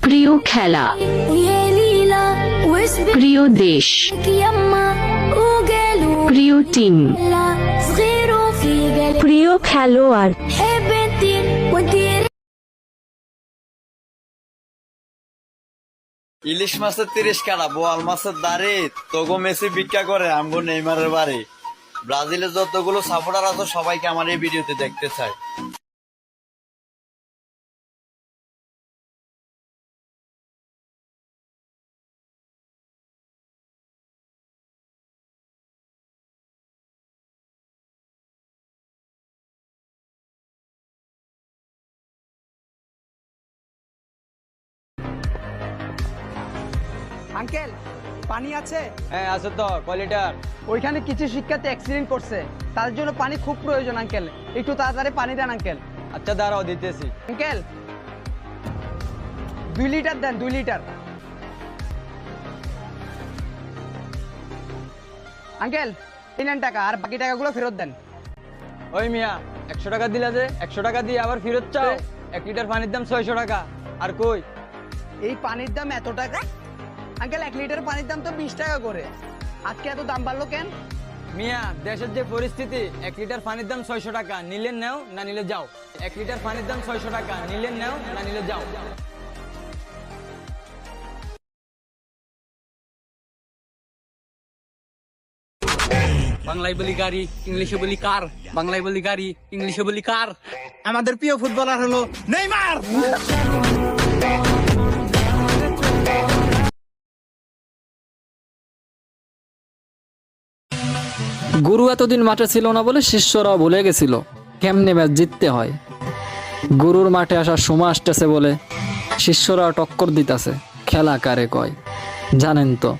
প্রিয় খেলা, প্রিয় দেশ, প্রিয় টিম, প্রিয় খেলোয়াড়। ইলিশ মাছের 30 কাটা, বোয়াল মাছের দাড়ি, তোগো মেসি ভিক্ষা করে আমগো নেইমারের বাড়ি। ব্রাজিলের যতগুলো সাপোর্টার আছে সবাইকে আমার এই ভিডিওতে দেখতে চাই। আঙ্কেল, পানি আছে? হ্যাঁ আছে তো, কয় লিটার? ওইখানে কিছু শিক্ষার্থী অ্যাক্সিডেন্ট করছে, তার জন্য পানি খুব প্রয়োজন আঙ্কেল, একটু তাড়াতাড়ি পানি দেন আঙ্কেল। আচ্ছা দাঁড়াও, দিতেছি। আঙ্কেল 2 লিটার দেন, 2 লিটার। আঙ্কেল এই নেন টাকা, আর বাকি টাকাগুলো ফেরত দেন। ওই মিয়া, 100 টাকা দিলা যে, 100 টাকা দিয়ে আবার ফেরত চাও? 1 লিটার পানির দাম 600 টাকা। আর কই? এই পানির দাম এত টাকা? আঙ্কেল 1 লিটার পানির দাম তো 20 টাকা করে, আজকে এত দাম বাড়লো কেন? মিয়া, দেশের যে পরিস্থিতি, 1 লিটার পানির দাম 600 টাকা, নিলে নাও না নিলে যাও। 1 লিটার পানির দাম 600 টাকা, নিলে নাও না নিলে যাও। বাংলায় বলি গাড়ি, ইংলিশে বলি কার। বাংলায় বলি গাড়ি, ইংলিশে বলি কার। আমাদের প্রিয় ফুটবলার হলো নেইমার। গুরু এতদিন মাঠে ছিল না বলে শিষ্যরাও ভুলে গেছিল কেমনে ম্যাচ জিততে হয়। গুরুর মাঠে আসার সময় আসতেছে বলে শিষ্যরাও টক্কর দিতেছে, খেলা কারে কয় জানেন তো।